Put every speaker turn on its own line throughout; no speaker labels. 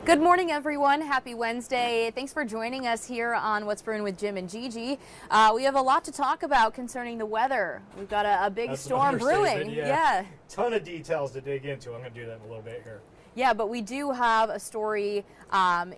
Good morning, everyone. Happy Wednesday. Thanks for joining us here on What's Brewing with Jim and Gigi. We have a lot to talk about concerning the weather. We've got a big storm brewing.
Yeah. Ton of details to dig into. I'm going to do that in a little bit here.
Yeah, but we do have a story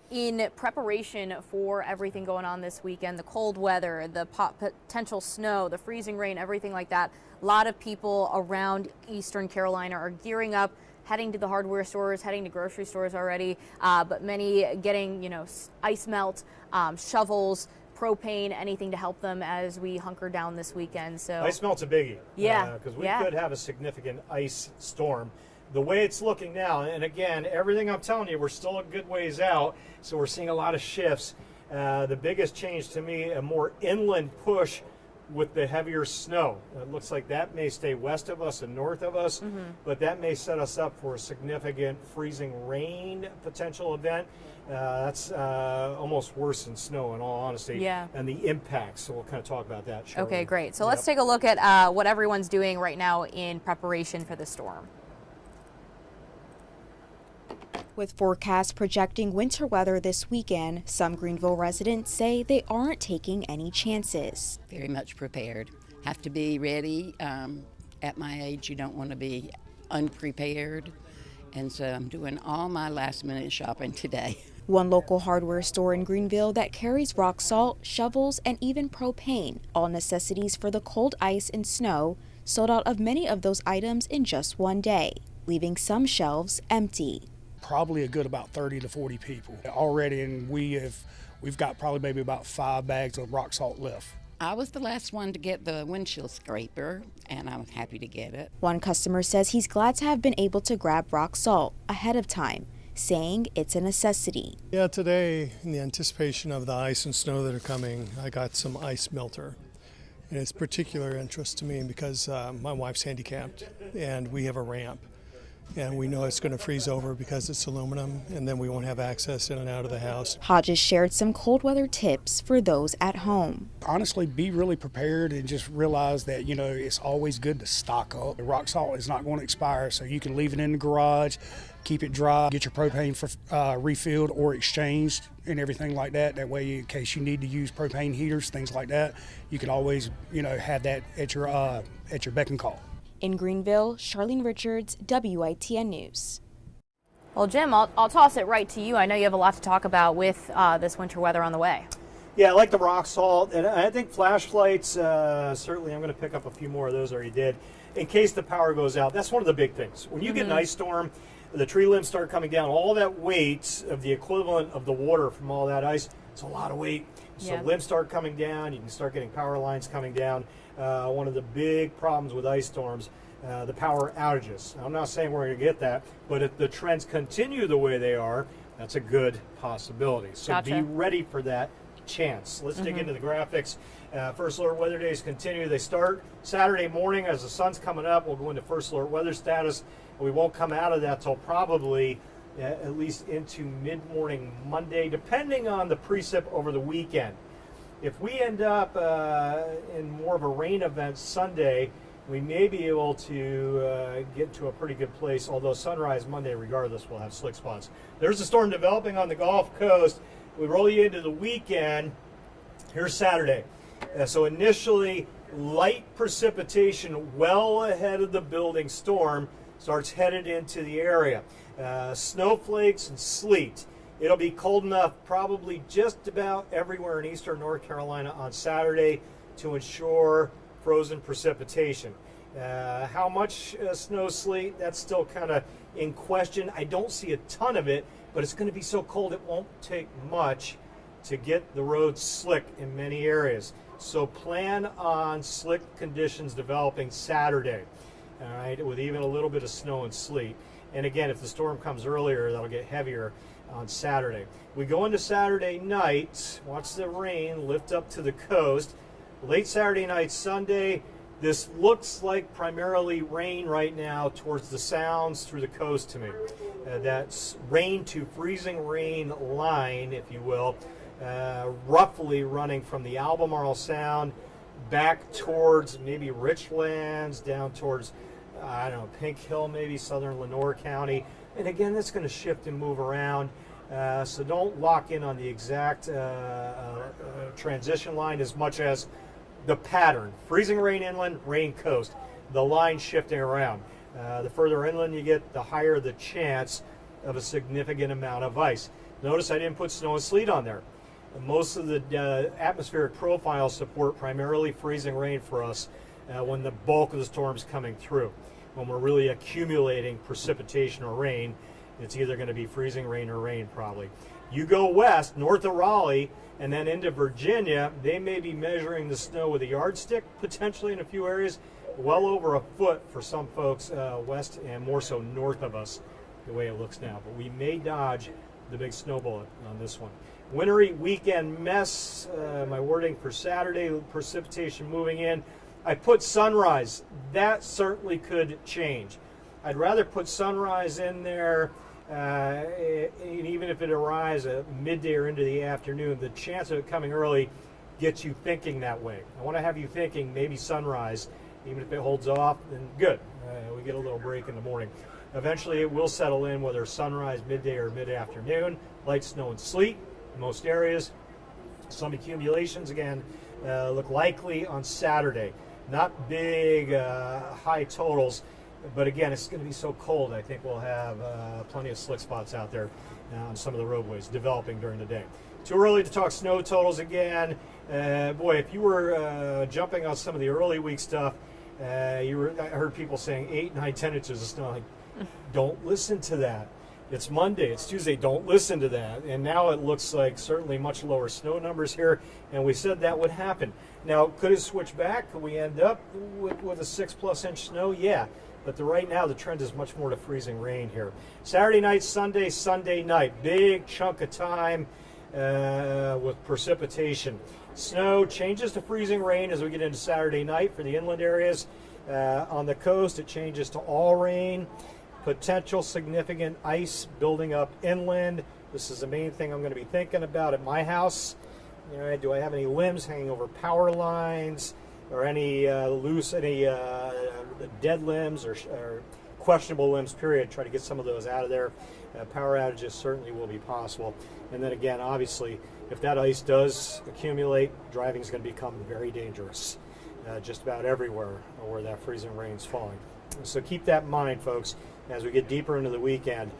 in preparation for everything going on this weekend. The cold weather, the potential snow, the freezing rain, everything like that. A lot of people around Eastern Carolina are gearing up, heading to the hardware stores, heading to grocery stores already, but many getting, ice melt, shovels, propane, anything to help them as we hunker down this weekend. So
ice melt's a biggie.
Yeah.
Because we could have a significant ice storm. The way it's looking now, and again, everything I'm telling you, we're still a good ways out, so we're seeing a lot of shifts. The biggest change to me, a more inland push with the heavier snow. It looks like that may stay west of us and north of us, but that may set us up for a significant freezing rain potential event. That's almost worse than snow, in all honesty, and the impacts. So we'll kind of talk about that shortly.
Okay, great. So let's take a look at what everyone's doing right now in preparation for the storm.
With forecasts projecting winter weather this weekend, some Greenville residents say they aren't taking any chances.
Very much prepared. Have to be ready. At my age, you don't want to be unprepared. And so I'm doing all my last minute shopping today.
One local hardware store in Greenville that carries rock salt, shovels, and even propane, all necessities for the cold ice and snow, sold out of many of those items in just one day, leaving some shelves empty.
Probably a good about 30 to 40 people already, and we've got probably maybe about 5 bags of rock salt left.
I was the last one to get the windshield scraper, and I'm happy to get it.
One customer says he's glad to have been able to grab rock salt ahead of time, saying it's a necessity.
Yeah, today, in the anticipation of the ice and snow that are coming, I got some ice melter. And it's particular interest to me because my wife's handicapped, and we have a ramp. And we know it's going to freeze over because it's aluminum, and then we won't have access in and out of the house.
Hodges shared some cold weather tips for those at home.
Honestly, be really prepared and just realize that, it's always good to stock up. The rock salt is not going to expire, so you can leave it in the garage, keep it dry, get your propane refilled or exchanged and everything like that. That way, in case you need to use propane heaters, things like that, you can always, have that at your beck and call.
In Greenville, Charlene Richards, WITN News.
Well, Jim, I'll toss it right to you. I know you have a lot to talk about with this winter weather on the way.
Yeah, I like the rock salt, and I think flashlights, certainly I'm going to pick up a few more of those, already did, in case the power goes out. That's one of the big things. When you get an ice storm, the tree limbs start coming down, all that weight of the equivalent of the water from all that ice, it's a lot of weight. So limbs start coming down, you can start getting power lines coming down. One of the big problems with ice storms, the power outages. I'm not saying we're going to get that, but if the trends continue the way they are, that's a good possibility. So be ready for that chance. Let's dig into the graphics. First alert weather days continue. They start Saturday morning as the sun's coming up. We'll go into first alert weather status. We won't come out of that till probably at least into mid-morning Monday, depending on the precip over the weekend. If we end up in more of a rain event Sunday, we may be able to get to a pretty good place, although sunrise Monday, regardless, will have slick spots. There's a storm developing on the Gulf Coast. We roll you into the weekend. Here's Saturday. So initially, light precipitation well ahead of the building storm starts headed into the area. Snowflakes and sleet. It'll be cold enough probably just about everywhere in eastern North Carolina on Saturday to ensure frozen precipitation. How much snow, sleet, that's still kind of in question. I don't see a ton of it, but it's going to be so cold it won't take much to get the roads slick in many areas. So plan on slick conditions developing Saturday, all right, with even a little bit of snow and sleet. And again, if the storm comes earlier, that'll get heavier on Saturday. We go into Saturday night, watch the rain lift up to the coast. Late Saturday night, Sunday, this looks like primarily rain right now towards the sounds through the coast to me. That's rain to freezing rain line, if you will, roughly running from the Albemarle Sound back towards maybe Richlands, down towards, I don't know, Pink Hill, maybe southern Lenoir County. And again, that's going to shift and move around. So don't lock in on the exact transition line as much as the pattern. Freezing rain inland, rain coast. The line shifting around. The further inland you get, the higher the chance of a significant amount of ice. Notice I didn't put snow and sleet on there. Most of the atmospheric profiles support primarily freezing rain for us when the bulk of the storm's coming through. When we're really accumulating precipitation or rain, it's either going to be freezing rain or rain probably. You go west, north of Raleigh, and then into Virginia, they may be measuring the snow with a yardstick, potentially in a few areas, well over a foot for some folks west and more so north of us, the way it looks now. But we may dodge the big snow bullet on this one. Wintry weekend mess, my wording for Saturday, precipitation moving in. I put sunrise. That certainly could change. I'd rather put sunrise in there, and even if it arrives at midday or into the afternoon, the chance of it coming early gets you thinking that way. I want to have you thinking maybe sunrise, even if it holds off, then good. We get a little break in the morning. Eventually it will settle in, whether sunrise, midday, or mid-afternoon. Light snow and sleet in most areas. Some accumulations, again, look likely on Saturday. Not big high totals, but again, it's going to be so cold, I think we'll have plenty of slick spots out there on some of the roadways developing during the day. Too early to talk snow totals again. Boy, if you were jumping on some of the early week stuff, I heard people saying 8, 9, 10 inches of snow. Like, don't listen to that. It's Monday, it's Tuesday, don't listen to that. And now it looks like certainly much lower snow numbers here, and we said that would happen. Now, could it switch back? Could we end up with a 6+ inch snow? Yeah. But right now, the trend is much more to freezing rain here. Saturday night, Sunday night. Big chunk of time with precipitation. Snow changes to freezing rain as we get into Saturday night for the inland areas. On the coast, it changes to all rain. Potential significant ice building up inland. This is the main thing I'm going to be thinking about at my house. You know, do I have any limbs hanging over power lines, or any dead limbs or questionable limbs, period? Try to get some of those out of there. Power outages certainly will be possible. And then again, obviously, if that ice does accumulate, driving is going to become very dangerous just about everywhere where that freezing rain's falling. So keep that in mind, folks, as we get deeper into the weekend.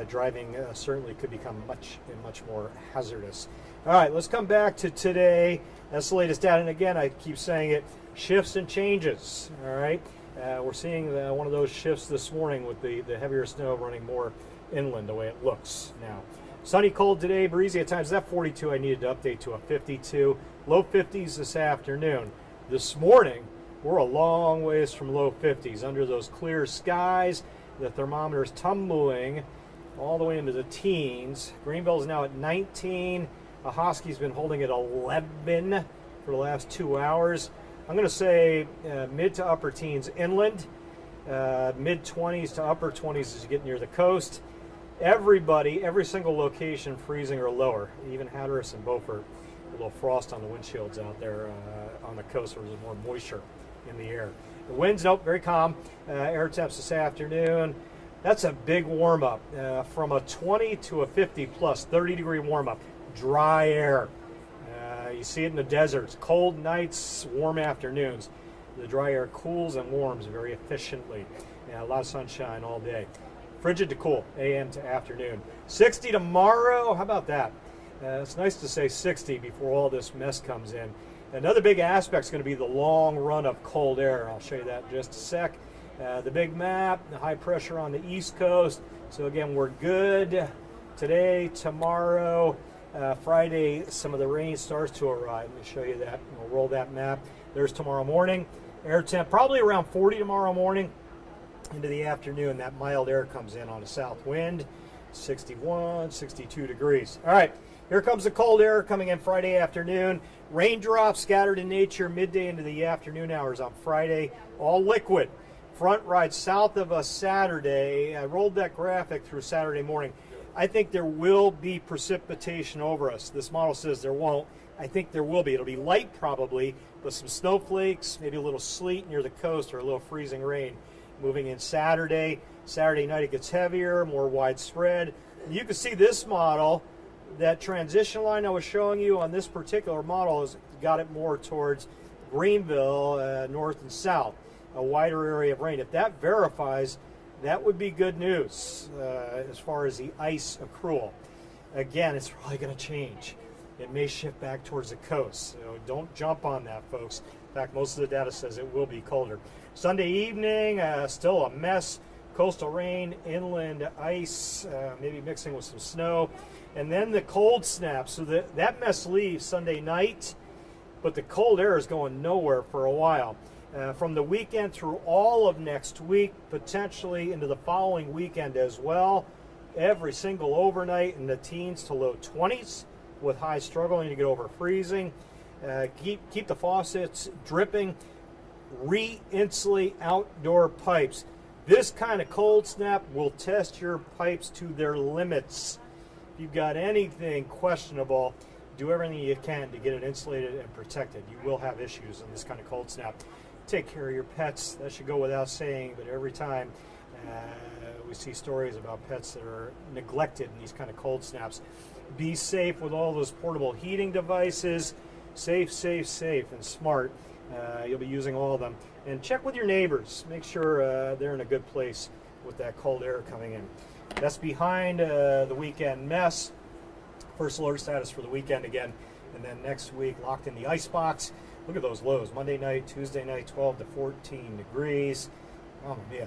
Driving certainly could become much more hazardous. All right, let's come back to today. That's the latest data, and again, I keep saying it, shifts and changes. All right, we're seeing one of those shifts this morning with the heavier snow running more inland, the way it looks now. Sunny, cold today, breezy at times. That 42 I needed to update to a 52. Low 50s this afternoon. This morning, we're a long ways from low 50s. Under those clear skies, the thermometer's tumbling all the way into the teens. Greenville's now at 19. Ahoske's been holding at 11 for the last 2 hours. I'm going to say mid to upper teens inland, mid-20s to upper 20s as you get near the coast. Every single location freezing or lower, even Hatteras and Beaufort. A little frost on the windshields out there on the coast where there's more moisture in the air. The winds, nope, very calm. Air temps this afternoon. That's a big warm-up from a 20 to a 50 plus, 30-degree warm-up. Dry air. You see it in the deserts. Cold nights, warm afternoons. The dry air cools and warms very efficiently. A lot of sunshine all day. Frigid to cool, AM to afternoon. 60 tomorrow. How about that? It's nice to say 60 before all this mess comes in. Another big aspect is going to be the long run of cold air. I'll show you that in just a sec. The big map, the high pressure on the East Coast. So again, we're good today, tomorrow. Friday, some of the rain starts to arrive. Let me show you that. We'll roll that map. There's tomorrow morning. Air temp probably around 40 tomorrow morning. Into the afternoon, that mild air comes in on a south wind. 61, 62 degrees. All right, here comes the cold air coming in Friday afternoon. Raindrops scattered in nature midday into the afternoon hours on Friday. All liquid. Front right south of us Saturday. I rolled that graphic through Saturday morning. I think there will be precipitation over us. This model says there won't. I think there will be. It'll be light probably, but some snowflakes, maybe a little sleet near the coast or a little freezing rain. Moving in Saturday. Saturday night it gets heavier, more widespread. You can see this model, that transition line I was showing you on this particular model has got it more towards Greenville, north and south, a wider area of rain. If that verifies, that would be good news as far as the ice accrual. Again, it's probably going to change. It may shift back towards the coast. So don't jump on that, folks. In fact, most of the data says it will be colder. Sunday evening, still a mess. Coastal rain, inland ice, maybe mixing with some snow. And then the cold snap. So that mess leaves Sunday night, but the cold air is going nowhere for a while. From the weekend through all of next week, potentially into the following weekend as well. Every single overnight in the teens to low 20s, with highs struggling to get over freezing. Keep the faucets dripping. Re-insulate outdoor pipes. This kind of cold snap will test your pipes to their limits. If you've got anything questionable, do everything you can to get it insulated and protected. You will have issues in this kind of cold snap. Take care of your pets. That should go without saying, but every time we see stories about pets that are neglected in these kind of cold snaps. Be safe with all those portable heating devices. Safe, safe, safe, and smart. You'll be using all of them. And check with your neighbors. Make sure they're in a good place with that cold air coming in. That's behind the weekend mess. First alert status for the weekend again. And then next week, locked in the ice box. Look at those lows. Monday night, Tuesday night, 12 to 14 degrees. Oh, yeah.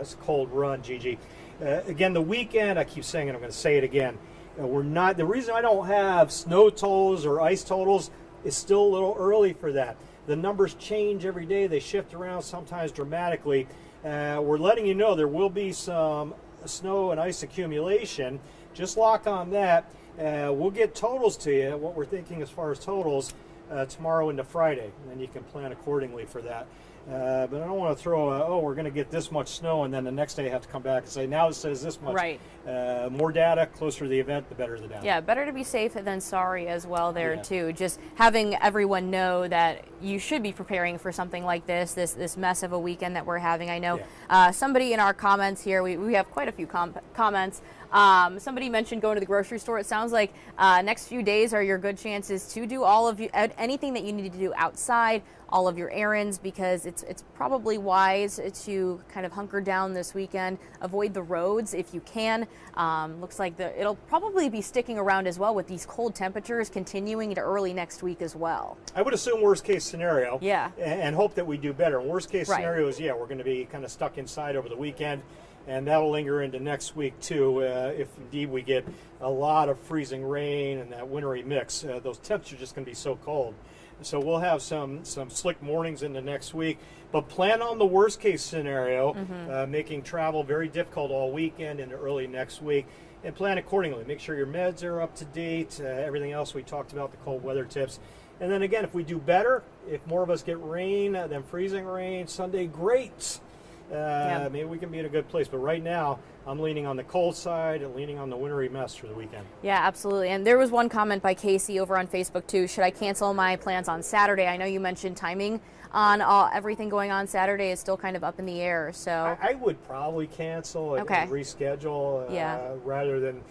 It's a cold run, Gigi. Again, the weekend, I keep saying it, I'm going to say it again. The reason I don't have snow totals or ice totals is still a little early for that. The numbers change every day. They shift around sometimes dramatically. We're letting you know there will be some snow and ice accumulation. Just lock on that. We'll get totals to you, what we're thinking as far as totals, tomorrow into Friday, and then you can plan accordingly for that. But I don't want to throw we're going to get this much snow, and then the next day have to come back and say, now it says this much.
Right.
More data, closer to the event, the better the data.
Yeah, better to be safe than sorry as well there, too. Just having everyone know that you should be preparing for something like this mess of a weekend that we're having. I know somebody in our comments here, we have quite a few comments. Somebody mentioned going to the grocery store. It sounds like next few days are your good chances to do anything that you need to do outside, all of your errands, because it's probably wise to kind of hunker down this weekend. Avoid the roads if you can. Looks like it'll probably be sticking around as well with these cold temperatures continuing into early next week as well.
I would assume worst case scenario.
Yeah.
And hope that we do better. Worst case scenario is, we're going to be kind of stuck inside over the weekend. And that'll linger into next week, too, if indeed we get a lot of freezing rain and that wintry mix. Those temps are just going to be so cold. So we'll have some slick mornings into next week. But plan on the worst-case scenario, making travel very difficult all weekend into early next week. And plan accordingly. Make sure your meds are up to date, everything else we talked about, the cold weather tips. And then, again, if we do better, if more of us get rain than freezing rain Sunday, great. Maybe we can be in a good place, but right now I'm leaning on the cold side and leaning on the wintry mess for the weekend. Yeah,
absolutely. And there was one comment by Casey over on Facebook too. Should I cancel my plans on Saturday? I know you mentioned timing on everything going on Saturday is still kind of up in the air. So
I would probably cancel and reschedule rather than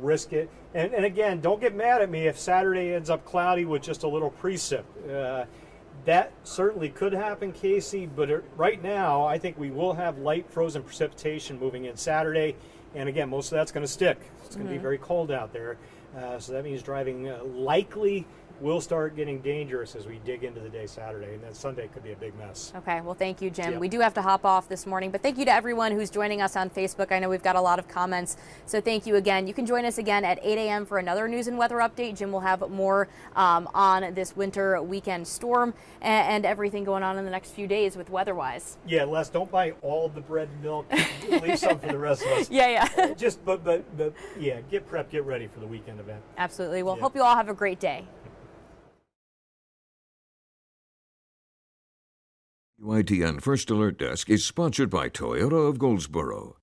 risk it. And again, don't get mad at me if Saturday ends up cloudy with just a little precip. That certainly could happen, Casey, but right now I think we will have light frozen precipitation moving in Saturday. And again, most of that's going to stick. It's going to be very cold out there. So that means driving likely will start getting dangerous as we dig into the day Saturday, and then Sunday could be a big mess.
Okay, well, thank you, Jim. We do have to hop off this morning, but thank you to everyone who's joining us on Facebook. I know we've got a lot of comments, so thank you again. You can join us again at 8 a.m. for another news and weather update. Jim will have more on this winter weekend storm and everything going on in the next few days with weather-wise.
Yeah, Les, don't buy all the bread and milk. Leave some for the rest of us. Get prepped, get ready for the weekend event.
Absolutely. Well, hope you all have a great day.
WITN First Alert Desk is sponsored by Toyota of Goldsboro.